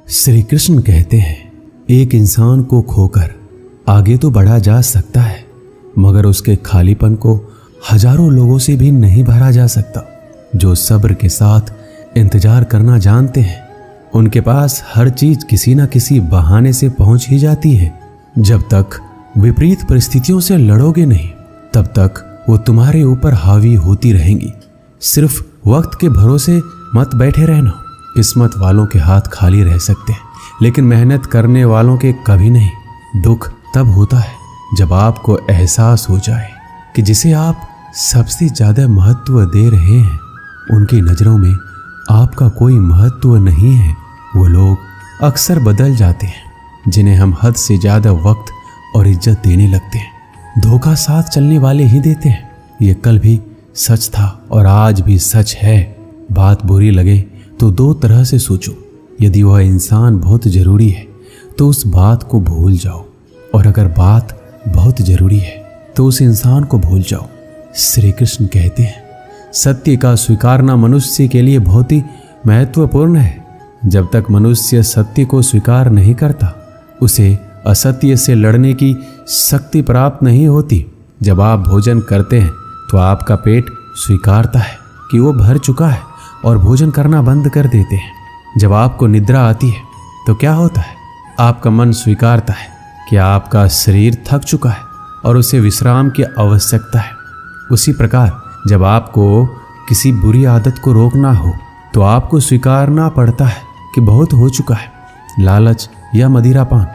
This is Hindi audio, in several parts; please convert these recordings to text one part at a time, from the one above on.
श्री कृष्ण कहते हैं, एक इंसान को खोकर आगे तो बढ़ा जा सकता है, मगर उसके खालीपन को हजारों लोगों से भी नहीं भरा जा सकता। जो सब्र के साथ इंतजार करना जानते हैं, उनके पास हर चीज किसी न किसी बहाने से पहुंच ही जाती है। जब तक विपरीत परिस्थितियों से लड़ोगे नहीं, तब तक वो तुम्हारे ऊपर हावी होती रहेंगी। सिर्फ वक्त के भरोसे मत बैठे रहना। किस्मत वालों के हाथ खाली रह सकते हैं, लेकिन मेहनत करने वालों के कभी नहीं। दुख तब होता है जब आपको एहसास हो जाए कि जिसे आप सबसे ज्यादा महत्व दे रहे हैं, उनकी नजरों में आपका कोई महत्व नहीं है। वो लोग अक्सर बदल जाते हैं, जिन्हें हम हद से ज्यादा वक्त और इज्जत देने लगते हैं। धोखा साथ चलने वाले ही देते हैं। ये कल भी सच था और आज भी सच है। बात बुरी लगे तो दो तरह से सोचो। यदि वह इंसान बहुत जरूरी है तो उस बात को भूल जाओ, और अगर बात बहुत जरूरी है तो उस इंसान को भूल जाओ। श्री कृष्ण कहते हैं, सत्य का स्वीकारना मनुष्य के लिए बहुत ही महत्वपूर्ण है। जब तक मनुष्य सत्य को स्वीकार नहीं करता, उसे असत्य से लड़ने की शक्ति प्राप्त नहीं होती। जब आप भोजन करते हैं तो आपका पेट स्वीकारता है कि वो भर चुका है और भोजन करना बंद कर देते हैं। जब आपको निद्रा आती है तो क्या होता है? आपका मन स्वीकारता है कि आपका शरीर थक चुका है और उसे विश्राम की आवश्यकता है। उसी प्रकार जब आपको किसी बुरी आदत को रोकना हो तो आपको स्वीकारना पड़ता है कि बहुत हो चुका है। लालच या मदिरापान,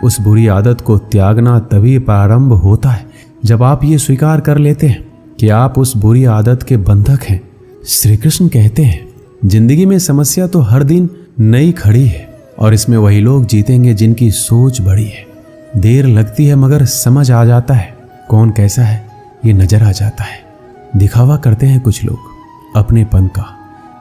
उस बुरी आदत को त्यागना तभी प्रारंभ होता है जब आप ये स्वीकार कर लेते हैं कि आप उस बुरी आदत के बंधक हैं। श्री कृष्ण कहते हैं, जिंदगी में समस्या तो हर दिन नई खड़ी है, और इसमें वही लोग जीतेंगे जिनकी सोच बड़ी है। देर लगती है मगर समझ आ जाता है कौन कैसा है, ये नजर आ जाता है। दिखावा करते हैं कुछ लोग अपनेपन का,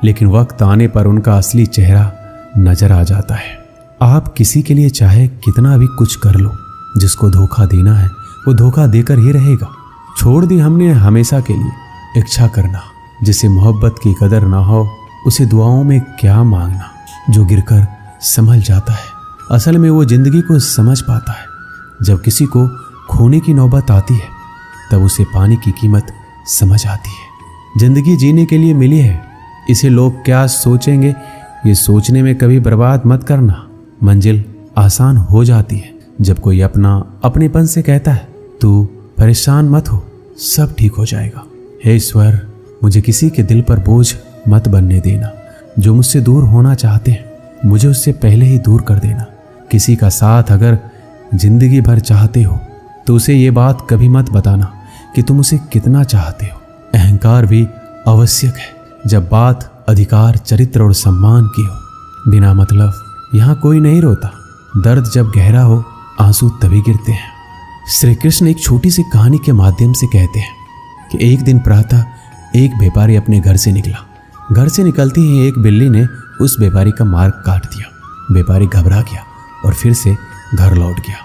लेकिन वक्त आने पर उनका असली चेहरा नजर आ जाता है। आप किसी के लिए चाहे कितना भी कुछ कर लो, जिसको धोखा देना है वो धोखा देकर ही रहेगा। छोड़ दी हमने हमेशा के लिए इच्छा करना। जिसे मोहब्बत की कदर ना हो, उसे दुआओं में क्या मांगना। जो गिरकर संभल जाता है, असल में वो जिंदगी को समझ पाता है। जब किसी को खोने की नौबत आती है, तब उसे पाने की कीमत समझ आती है। जिंदगी जीने के लिए मिली है, इसे लोग क्या सोचेंगे, ये सोचने में कभी बर्बाद मत करना। मंजिल आसान हो जाती है जब कोई अपनेपन से कहता है, तू परेशान मत हो, सब ठीक हो जाएगा। हे ईश्वर, मुझे किसी के दिल पर बोझ मत बनने देना। जो मुझसे दूर होना चाहते हैं, मुझे उससे पहले ही दूर कर देना। किसी का साथ अगर जिंदगी भर चाहते हो तो उसे ये बात कभी मत बताना कि तुम उसे कितना चाहते हो। अहंकार भी आवश्यक है जब बात अधिकार, चरित्र और सम्मान की हो। बिना मतलब यहाँ कोई नहीं रोता। दर्द जब गहरा हो, आंसू तभी गिरते हैं। श्री कृष्ण एक छोटी सी कहानी के माध्यम से कहते हैं कि एक दिन प्रातः एक व्यापारी अपने घर से निकला। घर से निकलते ही एक बिल्ली ने उस व्यापारी का मार्ग काट दिया। व्यापारी घबरा गया और फिर से घर लौट गया।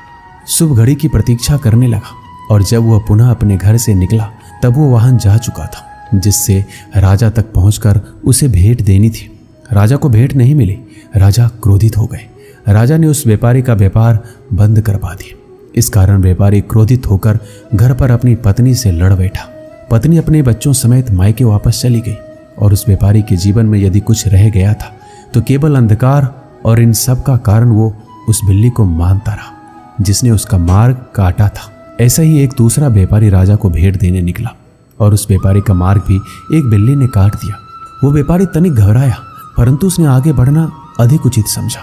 शुभ घड़ी की प्रतीक्षा करने लगा, और जब वह पुनः अपने घर से निकला तब वो वाहन जा चुका था, जिससे राजा तक पहुंचकर उसे भेंट देनी थी। राजा को भेंट नहीं मिली। राजा क्रोधित हो गए। राजा ने उस व्यापारी का व्यापार बंद करवा दिया। इस कारण व्यापारी क्रोधित होकर घर पर अपनी पत्नी से लड़ बैठा। पत्नी अपने बच्चों समेत मायके वापस चली गई, और उस व्यापारी के जीवन में यदि कुछ रह गया था तो केवल अंधकार, और इन सब का कारण वो उस बिल्ली को मानता रहा जिसने उसका मार्ग काटा था। ऐसा ही एक दूसरा व्यापारी राजा को भेंट देने निकला, और उस व्यापारी का मार्ग भी एक बिल्ली ने काट दिया। वो व्यापारी तनिक घबराया, परंतु उसने आगे बढ़ना अधिक उचित समझा।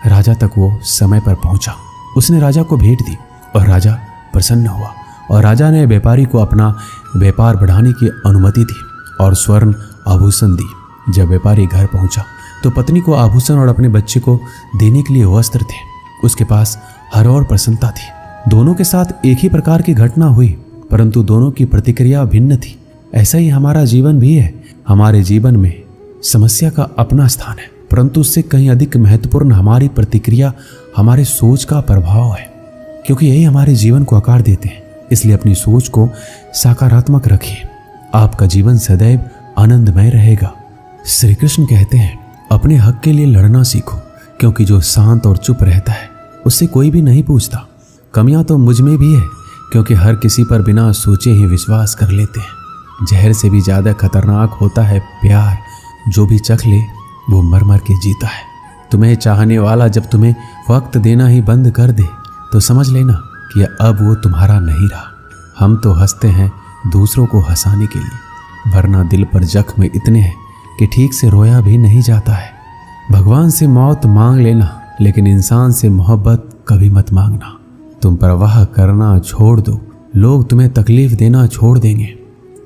राजा तक वो समय पर पहुंचा। उसने राजा को भेंट दी और राजा प्रसन्न हुआ, और राजा ने व्यापारी को अपना व्यापार बढ़ाने की अनुमति दी और स्वर्ण आभूषण दी। जब व्यापारी घर पहुंचा तो पत्नी को आभूषण और अपने बच्चे को देने के लिए वस्त्र थे। उसके पास हर और प्रसन्नता थी। दोनों के साथ एक ही प्रकार की घटना हुई, परंतु दोनों की प्रतिक्रिया भिन्न थी। ऐसा ही हमारा जीवन भी है। हमारे जीवन में समस्या का अपना स्थान है, परंतु उससे कहीं अधिक महत्वपूर्ण हमारी प्रतिक्रिया, हमारे सोच का प्रभाव है, क्योंकि यही हमारे जीवन को आकार देते हैं। इसलिए अपनी सोच को सकारात्मक रखिए, आपका जीवन सदैव आनंदमय रहेगा। श्री कृष्ण कहते हैं, अपने हक के लिए लड़ना सीखो, क्योंकि जो शांत और चुप रहता है उससे कोई भी नहीं पूछता। कमियां तो मुझ में भी है, क्योंकि हर किसी पर बिना सोचे ही विश्वास कर लेते हैं। जहर से भी ज़्यादा खतरनाक होता है प्यार, जो भी चख ले वो मर मर के जीता है। तुम्हें चाहने वाला जब तुम्हें वक्त देना ही बंद कर दे तो समझ लेना कि अब वो तुम्हारा नहीं रहा। हम तो हंसते हैं दूसरों को हंसाने के लिए, वरना दिल पर जख्म इतने हैं कि ठीक से रोया भी नहीं जाता है। भगवान से मौत मांग लेना, लेकिन इंसान से मोहब्बत कभी मत मांगना। तुम परवाह करना छोड़ दो, लोग तुम्हें तकलीफ देना छोड़ देंगे।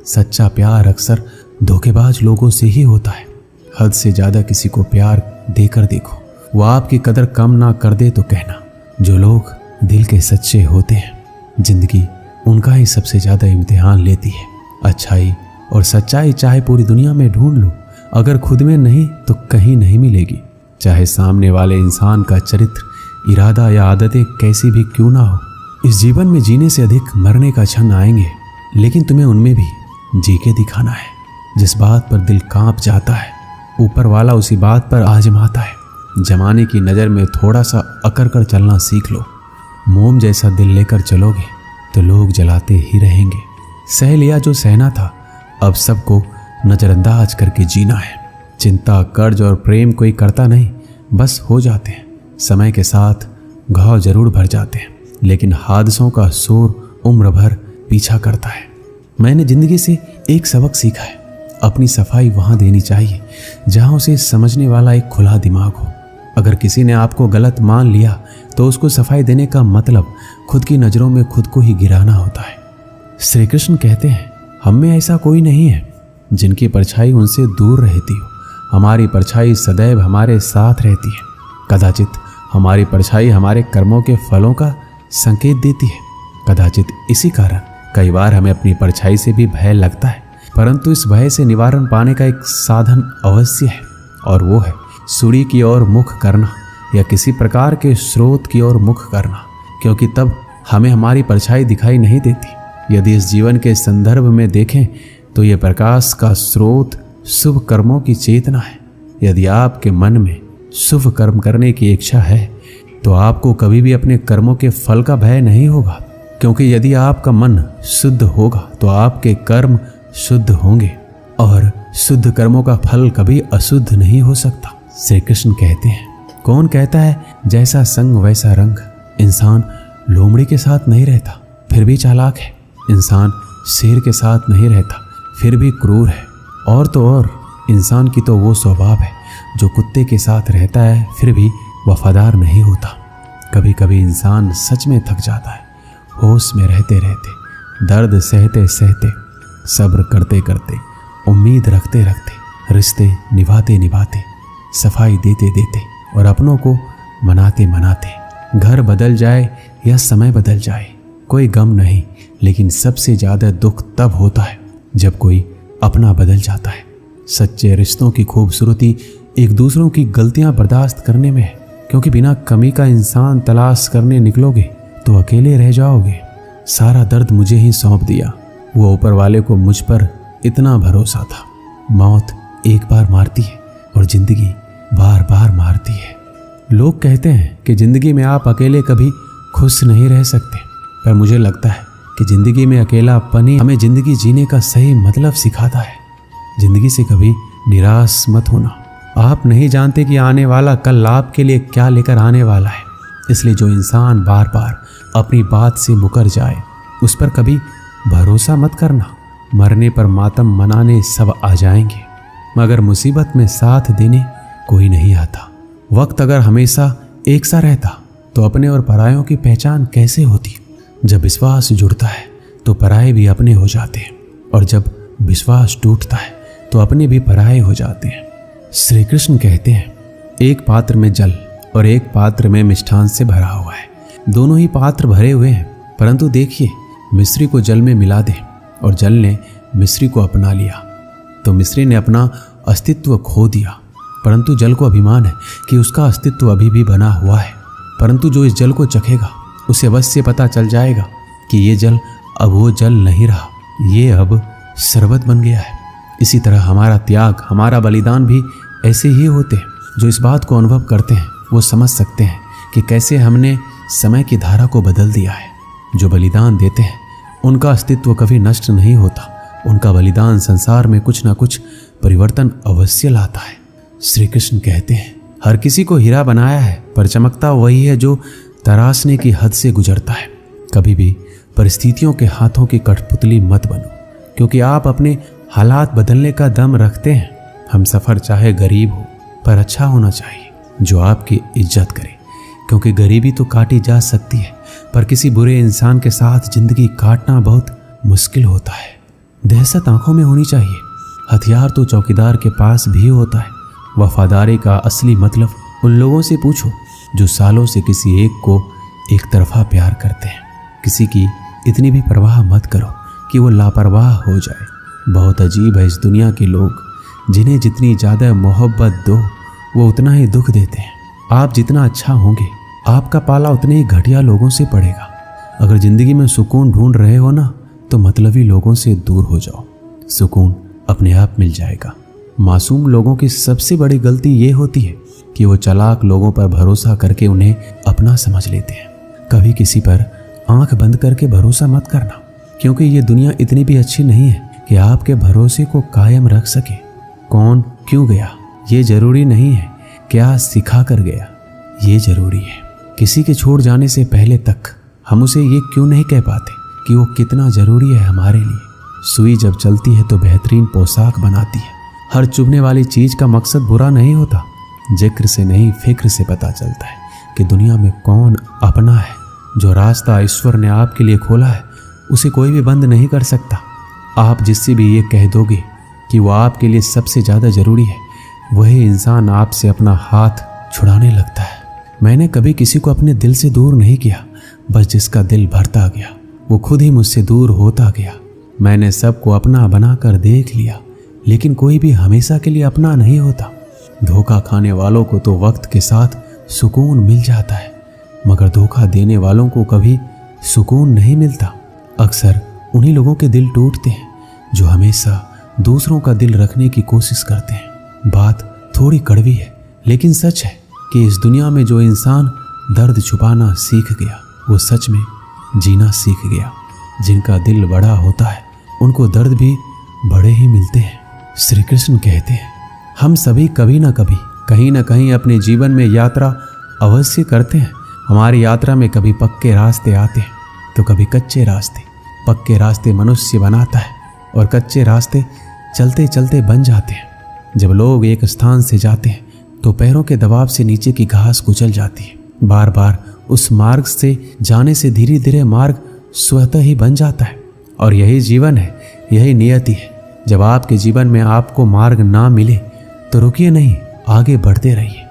सच्चा प्यार अक्सर धोखेबाज लोगों से ही होता है। हद से ज़्यादा किसी को प्यार देकर देखो, वो आपकी कदर कम ना कर दे तो कहना। जो लोग दिल के सच्चे होते हैं, जिंदगी उनका ही सबसे ज़्यादा इम्तिहान लेती है। अच्छाई और सच्चाई चाहे पूरी दुनिया में ढूंढ लो, अगर खुद में नहीं तो कहीं नहीं मिलेगी। चाहे सामने वाले इंसान का चरित्र, इरादा या आदतें कैसी भी क्यों ना हो। इस जीवन में जीने से अधिक मरने का क्षण आएंगे, लेकिन तुम्हें उनमें भी जी के दिखाना है। जिस बात पर दिल कांप जाता है, ऊपर वाला उसी बात पर आजमाता है। जमाने की नज़र में थोड़ा सा अकड़ कर चलना सीख लो। मोम जैसा दिल लेकर चलोगे तो लोग जलाते ही रहेंगे। सह लिया जो सहना था, अब सबको नज़रअंदाज करके जीना है। चिंता, कर्ज और प्रेम कोई करता नहीं, बस हो जाते हैं। समय के साथ घाव जरूर भर जाते हैं, लेकिन हादसों का शोर उम्र भर पीछा करता है। मैंने ज़िंदगी से एक सबक सीखा है, अपनी सफाई वहाँ देनी चाहिए जहाँ उसे समझने वाला एक खुला दिमाग हो। अगर किसी ने आपको गलत मान लिया तो उसको सफाई देने का मतलब खुद की नज़रों में खुद को ही गिराना होता है। श्री कृष्ण कहते हैं, हम में ऐसा कोई नहीं है जिनकी परछाई उनसे दूर रहती हो। हमारी परछाई सदैव हमारे साथ रहती है। कदाचित हमारी परछाई हमारे कर्मों के फलों का संकेत देती है। कदाचित इसी कारण कई बार हमें अपनी परछाई से भी भय लगता है, परंतु इस भय से निवारण पाने का एक साधन अवश्य है, और वो है सूर्य की ओर मुख करना या किसी प्रकार के स्रोत की ओर मुख करना, क्योंकि तब हमें हमारी परछाई दिखाई नहीं देती। यदि इस जीवन के संदर्भ में देखें तो ये प्रकाश का स्रोत शुभ कर्मों की चेतना है। यदि आपके मन में शुभ कर्म करने की इच्छा है तो आपको कभी भी अपने कर्मों के फल का भय नहीं होगा, क्योंकि यदि आपका मन शुद्ध होगा तो आपके कर्म शुद्ध होंगे, और शुद्ध कर्मों का फल कभी अशुद्ध नहीं हो सकता। श्री कृष्ण कहते हैं, कौन कहता है जैसा संग वैसा रंग। इंसान लोमड़ी के साथ नहीं रहता फिर भी चालाक है। इंसान शेर के साथ नहीं रहता फिर भी क्रूर है। और तो और इंसान की तो वो स्वभाव है जो कुत्ते के साथ रहता है फिर भी वफादार नहीं होता। कभी कभी इंसान सच में थक जाता है, होश में रहते रहते, दर्द सहते सहते, सब्र करते करते, उम्मीद रखते रखते, रिश्ते निभाते निभाते, सफाई देते देते और अपनों को मनाते मनाते। घर बदल जाए या समय बदल जाए कोई गम नहीं, लेकिन सबसे ज़्यादा दुख तब होता है जब कोई अपना बदल जाता है। सच्चे रिश्तों की खूबसूरती एक दूसरों की गलतियां बर्दाश्त करने में है, क्योंकि बिना कमी का इंसान तलाश करने निकलोगे तो अकेले रह जाओगे। सारा दर्द मुझे ही सौंप दिया, वो ऊपर वाले को मुझ पर इतना भरोसा था। मौत एक बार मारती है और जिंदगी बार बार मारती है। लोग कहते हैं कि जिंदगी में आप अकेले कभी खुश नहीं रह सकते, पर मुझे लगता है कि जिंदगी में अकेलापन ही हमें जिंदगी जीने का सही मतलब सिखाता है। जिंदगी से कभी निराश मत होना। आप नहीं जानते कि आने वाला कल आपके लिए क्या लेकर आने वाला है, इसलिए जो इंसान बार बार अपनी बात से मुकर जाए उस पर कभी भरोसा मत करना। मरने पर मातम मनाने सब आ जाएंगे, मगर मुसीबत में साथ देने कोई नहीं आता। वक्त अगर हमेशा एक सा रहता तो अपने और परायों की पहचान कैसे होती। जब विश्वास जुड़ता है तो पराये भी अपने हो जाते हैं, और जब विश्वास टूटता है तो अपने भी पराये हो जाते हैं। श्री कृष्ण कहते हैं, एक पात्र में जल और एक पात्र में मिष्ठान से भरा हुआ है। दोनों ही पात्र भरे हुए हैं, परंतु देखिए, मिस्री को जल में मिला दे और जल ने मिस्री को अपना लिया तो मिस्री ने अपना अस्तित्व खो दिया। परंतु जल को अभिमान है कि उसका अस्तित्व अभी भी बना हुआ है। परंतु जो इस जल को चखेगा उसे अवश्य पता चल जाएगा कि ये जल अब वो जल नहीं रहा, ये अब शरबत बन गया है। इसी तरह हमारा त्याग, हमारा बलिदान भी ऐसे ही होते हैं जो इस बात को अनुभव करते हैं वो समझ सकते हैं कि कैसे हमने समय की धारा को बदल दिया है। जो बलिदान देते हैं उनका अस्तित्व कभी नष्ट नहीं होता। उनका बलिदान संसार में कुछ ना कुछ परिवर्तन अवश्य लाता है। श्री कृष्ण कहते हैं, हर किसी को हीरा बनाया है, पर चमकता वही है जो तराशने की हद से गुजरता है। कभी भी परिस्थितियों के हाथों की कठपुतली मत बनो, क्योंकि आप अपने हालात बदलने का दम रखते हैं। हम सफ़र चाहे गरीब हो पर अच्छा होना चाहिए, जो आपकी इज्जत करे, क्योंकि गरीबी तो काटी जा सकती है, पर किसी बुरे इंसान के साथ जिंदगी काटना बहुत मुश्किल होता है। दहशत आंखों में होनी चाहिए। हथियार तो चौकीदार के पास भी होता है। वफादारी का असली मतलब उन लोगों से पूछो जो सालों से किसी एक को एक तरफा प्यार करते हैं। किसी की इतनी भी परवाह मत करो कि वो लापरवाह हो जाए। बहुत अजीब है इस दुनिया के लोग, जिन्हें जितनी ज़्यादा मोहब्बत दो वो उतना ही दुख देते हैं। आप जितना अच्छा होंगे आपका पाला उतने ही घटिया लोगों से पड़ेगा। अगर ज़िंदगी में सुकून ढूंढ रहे हो ना, तो मतलबी लोगों से दूर हो जाओ, सुकून अपने आप मिल जाएगा। मासूम लोगों की सबसे बड़ी गलती ये होती है कि वो चालाक लोगों पर भरोसा करके उन्हें अपना समझ लेते हैं। कभी किसी पर आंख बंद करके भरोसा मत करना, क्योंकि ये दुनिया इतनी भी अच्छी नहीं है कि आपके भरोसे को कायम रख सके। कौन क्यों गया ये जरूरी नहीं है, क्या सिखा कर गया ये जरूरी है। किसी के छोड़ जाने से पहले तक हम उसे ये क्यों नहीं कह पाते कि वो कितना ज़रूरी है हमारे लिए। सुई जब चलती है तो बेहतरीन पोशाक बनाती है। हर चुभने वाली चीज़ का मकसद बुरा नहीं होता। जिक्र से नहीं फिक्र से पता चलता है कि दुनिया में कौन अपना है। जो रास्ता ईश्वर ने आपके लिए खोला है उसे कोई भी बंद नहीं कर सकता। आप जिससे भी ये कह दोगे कि वो आपके लिए सबसे ज़्यादा ज़रूरी है, वही इंसान आपसे अपना हाथ छुड़ाने लगता है। मैंने कभी किसी को अपने दिल से दूर नहीं किया, बस जिसका दिल भरता गया वो खुद ही मुझसे दूर होता गया। मैंने सबको अपना बनाकर देख लिया, लेकिन कोई भी हमेशा के लिए अपना नहीं होता। धोखा खाने वालों को तो वक्त के साथ सुकून मिल जाता है, मगर धोखा देने वालों को कभी सुकून नहीं मिलता। अक्सर उन्हीं लोगों के दिल टूटते हैं जो हमेशा दूसरों का दिल रखने की कोशिश करते हैं। बात थोड़ी कड़वी है, लेकिन सच है कि इस दुनिया में जो इंसान दर्द छुपाना सीख गया वो सच में जीना सीख गया। जिनका दिल बड़ा होता है उनको दर्द भी बड़े ही मिलते हैं। श्री कृष्ण कहते हैं, हम सभी कभी ना कभी कहीं ना कहीं अपने जीवन में यात्रा अवश्य करते हैं। हमारी यात्रा में कभी पक्के रास्ते आते हैं तो कभी कच्चे रास्ते। पक्के रास्ते मनुष्य बनाता है और कच्चे रास्ते चलते चलते बन जाते हैं। जब लोग एक स्थान से जाते हैं तो पैरों के दबाव से नीचे की घास कुचल जाती है। बार बार उस मार्ग से जाने से धीरे धीरे मार्ग स्वतः ही बन जाता है। और यही जीवन है, यही नियति है। जब आपके जीवन में आपको मार्ग ना मिले तो रुकिए नहीं, आगे बढ़ते रहिए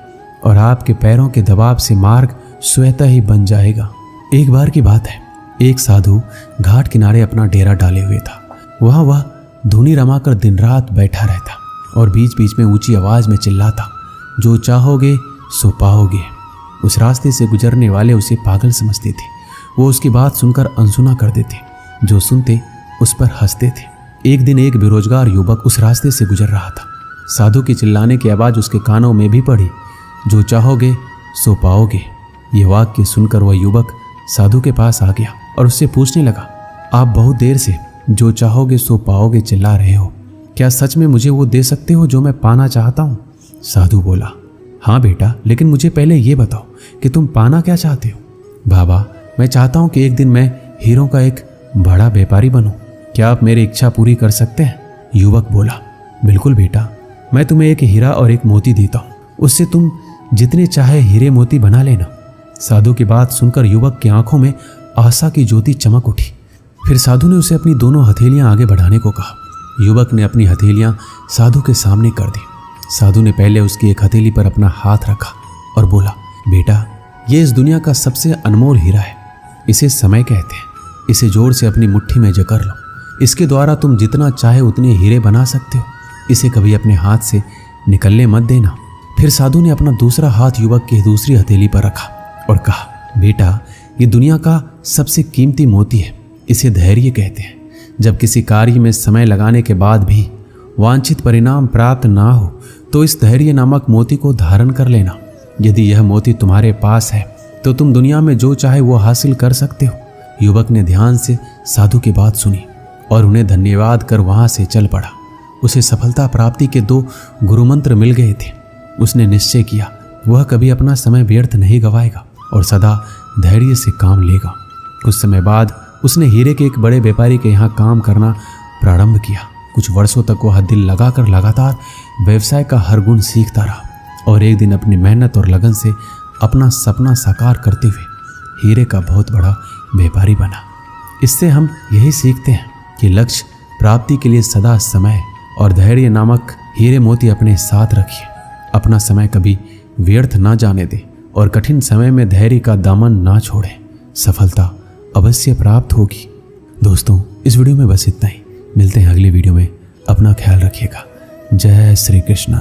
और आपके पैरों के दबाव से मार्ग स्वतः ही बन जाएगा। एक बार की बात है, एक साधु घाट किनारे अपना डेरा डाले हुए था। वहाँ वह धुनी रमाकर दिन रात बैठा रहता और बीच बीच में ऊंची आवाज में चिल्लाता, जो चाहोगे सो पाओगे। उस रास्ते से गुजरने वाले उसे पागल समझते थे। वो उसकी बात सुनकर अनसुना कर देते, जो सुनते उस पर हंसते थे। एक दिन एक बेरोजगार युवक उस रास्ते से गुजर रहा था। साधु की चिल्लाने की आवाज़ उसके कानों में भी पड़ी, जो चाहोगे सो पाओगे। ये वाक्य सुनकर वह युवक साधु के पास आ गया और उससे पूछने लगा, आप बहुत देर से जो चाहोगे सो पाओगे चिल्ला रहे हो, क्या सच में मुझे वो दे सकते हो जो मैं पाना चाहता हूँ? साधु बोला, हाँ बेटा, लेकिन मुझे पहले ये बताओ कि तुम पाना क्या चाहते हो? बाबा, मैं चाहता हूँ कि एक दिन मैं हीरों का एक बड़ा व्यापारी बनूं। क्या आप मेरी इच्छा पूरी कर सकते हैं? युवक बोला, बिल्कुल बेटा, मैं तुम्हें एक हीरा और एक मोती देता हूँ, उससे तुम जितने चाहे हीरे मोती बना लेना। साधु की बात सुनकर युवक की आंखों में आशा की ज्योति चमक उठी। फिर साधु ने उसे अपनी दोनों हथेलियां आगे बढ़ाने को कहा। युवक ने अपनी हथेलियां साधु के सामने कर दी। साधु ने पहले उसकी एक हथेली पर अपना हाथ रखा और बोला, बेटा, ये इस दुनिया का सबसे अनमोल हीरा है। इसे समय कहते हैं। इसे जोर से अपनी मुट्ठी में जकड़ लो। इसके द्वारा तुम जितना चाहे उतने हीरे बना सकते हो। इसे कभी अपने हाथ से निकलने मत देना। फिर साधु ने अपना दूसरा हाथ युवक की दूसरी हथेली पर रखा और कहा, बेटा, ये दुनिया का सबसे कीमती मोती है। इसे धैर्य कहते हैं। जब किसी कार्य में समय लगाने के बाद भी वांछित परिणाम प्राप्त ना हो तो इस धैर्य नामक मोती को धारण कर लेना। यदि यह मोती तुम्हारे पास है तो तुम दुनिया में जो चाहे वो हासिल कर सकते हो। युवक ने ध्यान से साधु की बात सुनी और उन्हें धन्यवाद कर वहां से चल पड़ा। उसे सफलता प्राप्ति के 2 गुरुमंत्र मिल गए थे। उसने निश्चय किया वह कभी अपना समय व्यर्थ नहीं गवाएगा और सदा धैर्य से काम लेगा। कुछ समय बाद उसने हीरे के एक बड़े व्यापारी के यहाँ काम करना प्रारंभ किया। कुछ वर्षों तक वह दिल लगाकर लगातार व्यवसाय का हर गुण सीखता रहा और एक दिन अपनी मेहनत और लगन से अपना सपना साकार करते हुए हीरे का बहुत बड़ा व्यापारी बना। इससे हम यही सीखते हैं कि लक्ष्य प्राप्ति के लिए सदा समय और धैर्य नामक हीरे मोती अपने साथ रखिए। अपना समय कभी व्यर्थ ना जाने दें और कठिन समय में धैर्य का दामन ना छोड़ें। सफलता अवश्य प्राप्त होगी। दोस्तों, इस वीडियो में बस इतना ही। मिलते हैं अगली वीडियो में। अपना ख्याल रखिएगा। जय श्री कृष्ण।